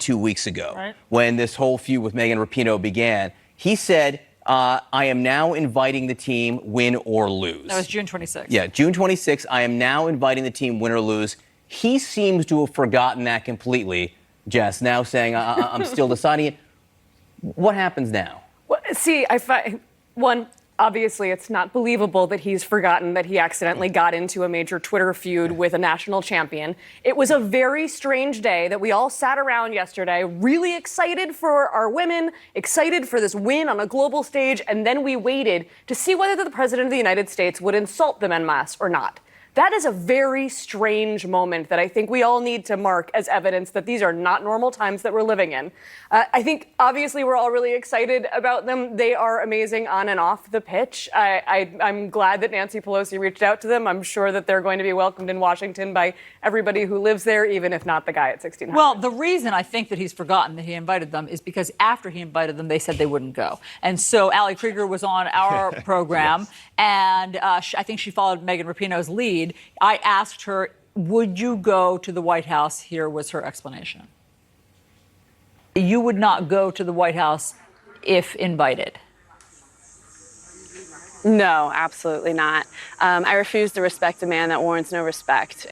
2 weeks ago, when this whole feud with Megan Rapinoe began. He said, I am now inviting the team, win or lose. That was June 26th. Yeah, June 26th. I am now inviting the team, win or lose. He seems to have forgotten that completely, Jess, now saying, I'm still deciding it. What happens now? Well, see, obviously, it's not believable that he's forgotten that he accidentally got into a major Twitter feud with a national champion. It was a very strange day that we all sat around yesterday, really excited for our women, excited for this win on a global stage, and then we waited to see whether the President of the United States would insult them en masse or not. That is a very strange moment that I think we all need to mark as evidence that these are not normal times that we're living in. I think, obviously, we're all really excited about them. They are amazing on and off the pitch. I'm glad that Nancy Pelosi reached out to them. I'm sure that they're going to be welcomed in Washington by everybody who lives there, even if not the guy at 1600. Well, the reason I think that he's forgotten that he invited them is because after he invited them, they said they wouldn't go. And so Ali Krieger was on our program, yes. And I think she followed Megan Rapinoe's lead. I asked her, would you go to the White House? Here was her explanation. You would not go to the White House if invited. No, absolutely not. I refuse to respect a man that warrants no respect.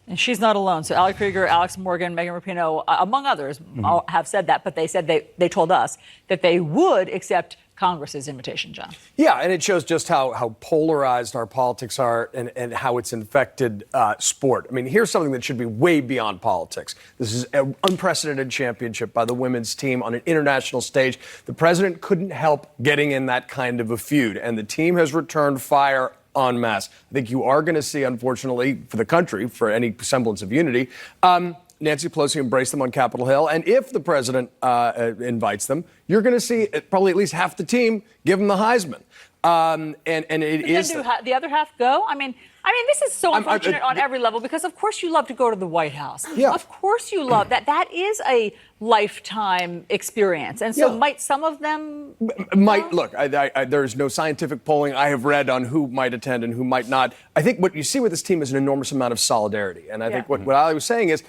And she's not alone. So Ali Krieger, Alex Morgan, Megan Rapinoe, among others, all have said that. But they said they told us that they would accept Congress's invitation, John. Yeah, and it shows just how polarized our politics are and how it's infected sport. I mean, here's something that should be way beyond politics. This is an unprecedented championship by the women's team on an international stage. The president couldn't help getting in that kind of a feud, and the team has returned fire en masse. I think you are going to see, unfortunately, for the country, for any semblance of unity, Nancy Pelosi embrace them on Capitol Hill. And if the president invites them, you're going to see probably at least half the team give them the Heisman. And it is. Do the other half go? I mean, this is so unfortunate on every level because, of course, you love to go to the White House. Yeah. Of course you love that. That is a lifetime experience. And so might some of them... Look, there's no scientific polling I have read on who might attend and who might not. I think what you see with this team is an enormous amount of solidarity. And I think what Ali was saying is,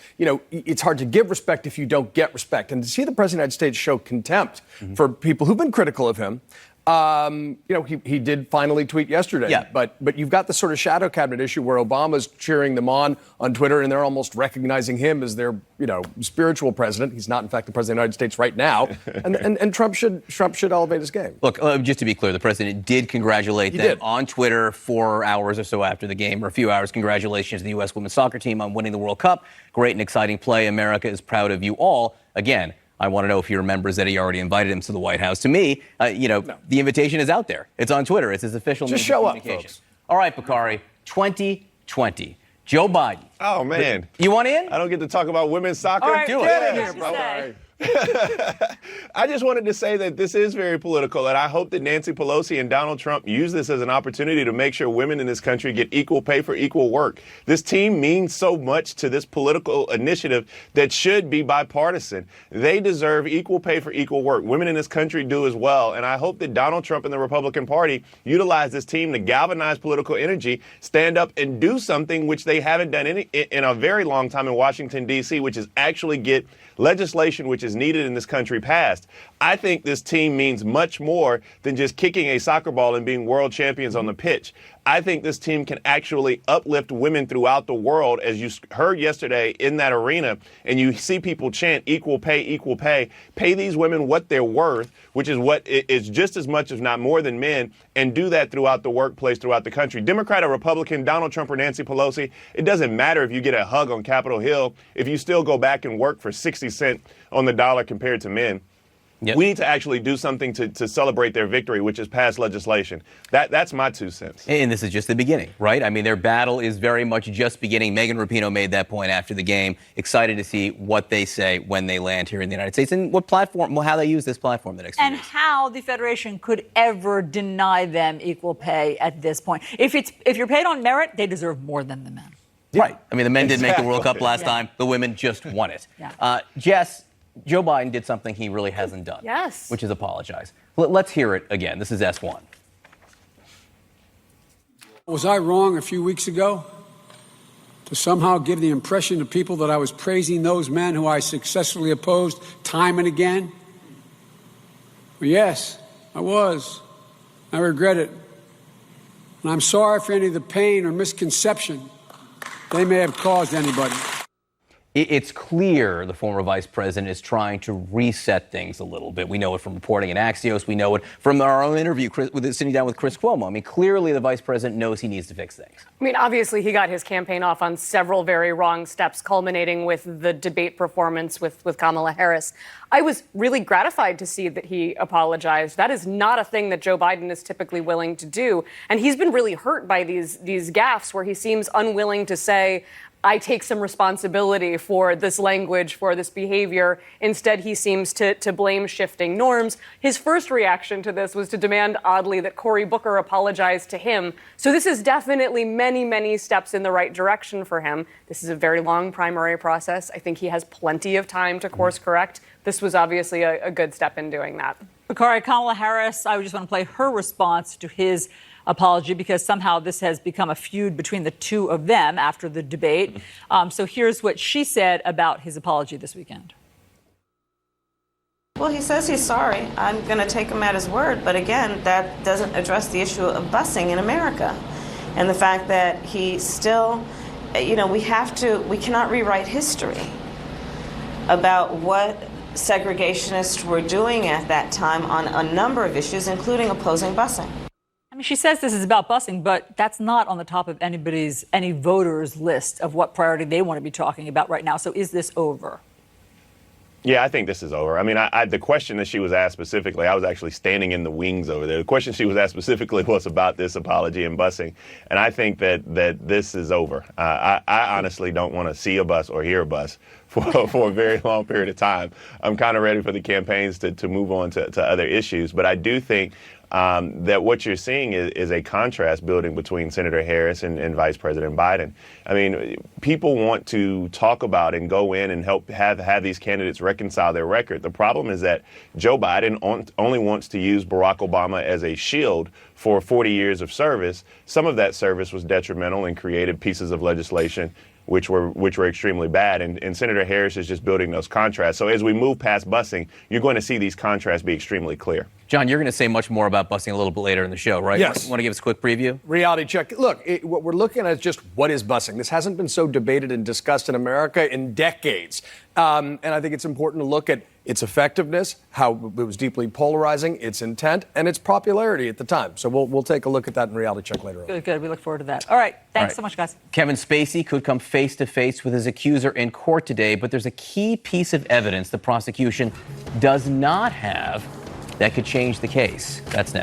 it's hard to give respect if you don't get respect. And to see the President of the United States show contempt for people who've been critical of him, he did finally tweet yesterday. Yeah. But you've got the sort of shadow cabinet issue where Obama's cheering them on Twitter, and they're almost recognizing him as their, spiritual president. He's not, in fact, the president of the United States right now. And Trump should elevate his game. Look, just to be clear, the president did congratulate them on Twitter 4 hours or so after the game, or a few hours. Congratulations to the U.S. women's soccer team on winning the World Cup. Great and exciting play. America is proud of you all. Again, I want to know if he remembers that he already invited him to the White House. To me, the invitation is out there. It's on Twitter. It's his official Just show up, communication. folks. All right, Bakari, 2020. Joe Biden. Oh, man. You want in? I don't get to talk about women's soccer? All right, Do it. get in Yeah, here, bro. I just wanted to say that this is very political, and I hope that Nancy Pelosi and Donald Trump use this as an opportunity to make sure women in this country get equal pay for equal work. This team means so much to this political initiative that should be bipartisan. They deserve equal pay for equal work. Women in this country do as well, and I hope that Donald Trump and the Republican Party utilize this team to galvanize political energy, stand up and do something which they haven't done in a very long time in Washington, D.C., which is actually get legislation which is needed in this country passed. I think this team means much more than just kicking a soccer ball and being world champions on the pitch. I think this team can actually uplift women throughout the world, as you heard yesterday in that arena, and you see people chant equal pay, pay these women what they're worth, which is what is just as much, if not more than men, and do that throughout the workplace, throughout the country. Democrat or Republican, Donald Trump or Nancy Pelosi, it doesn't matter if you get a hug on Capitol Hill, if you still go back and work for 60 cents on the dollar compared to men. Yep. We need to actually do something to celebrate their victory, which is pass legislation. That's my 2 cents. And this is just the beginning, right? I mean, their battle is very much just beginning. Megan Rapinoe made that point after the game. Excited to see what they say when they land here in the United States and what platform, how they use this platform the next few And days. how the Federation could ever deny them equal pay at this point. If you're paid on merit, they deserve more than the men. Right. I mean, the men did make the World Cup last time. The women just won it. Yeah. Jess, Joe Biden did something he really hasn't done. Yes. Which is apologize. Let's hear it again. This is S1. Was I wrong a few weeks ago to somehow give the impression to people that I was praising those men who I successfully opposed time and again? Well, yes, I was. I regret it. And I'm sorry for any of the pain or misconception they may have caused anybody. It's clear the former vice president is trying to reset things a little bit. We know it from reporting in Axios. We know it from our own interview sitting down with Chris Cuomo. I mean, clearly the vice president knows he needs to fix things. I mean, obviously, he got his campaign off on several very wrong steps, culminating with the debate performance with Kamala Harris. I was really gratified to see that he apologized. That is not a thing that Joe Biden is typically willing to do. And he's been really hurt by these gaffes where he seems unwilling to say, I take some responsibility for this language, for this behavior. Instead, he seems to blame shifting norms. His first reaction to this was to demand, oddly, that Cory Booker apologize to him. So this is definitely many, many steps in the right direction for him. This is a very long primary process. I think he has plenty of time to course correct. This was obviously a good step in doing that. Bakari, Kamala Harris, I just want to play her response to his apology because somehow this has become a feud between the two of them after the debate. So here's what she said about his apology this weekend. Well, he says he's sorry. I'm going to take him at his word. But again, that doesn't address the issue of busing in America and the fact that he still, we cannot rewrite history about what segregationists were doing at that time on a number of issues, including opposing busing. I mean, she says this is about busing, but that's not on the top of any voters' list of what priority they want to be talking about right now. So is this over? Yeah, I think this is over. I mean, the question that she was asked specifically, I was actually standing in the wings over there. The question she was asked specifically was about this apology and busing. And I think that this is over. I honestly don't want to see a bus or hear a bus for a very long period of time. I'm kind of ready for the campaigns to move on to other issues. But I do think that what you're seeing is a contrast building between Senator Harris and Vice President Biden. I mean, people want to talk about and go in and help have these candidates reconcile their record. The problem is that Joe Biden only wants to use Barack Obama as a shield for 40 years of service. Some of that service was detrimental and created pieces of legislation which were extremely bad. And Senator Harris is just building those contrasts. So as we move past busing, you're going to see these contrasts be extremely clear. John, you're going to say much more about busing a little bit later in the show, right? Yes. Want to give us a quick preview? Reality check. Look, what we're looking at is just what is busing. This hasn't been so debated and discussed in America in decades. And I think it's important to look at its effectiveness, how it was deeply polarizing, its intent, and its popularity at the time. So we'll take a look at that in Reality Check later on. Good. We look forward to that. All right. Thanks so much, guys. Kevin Spacey could come face to face with his accuser in court today, but there's a key piece of evidence the prosecution does not have that could change the case. That's next.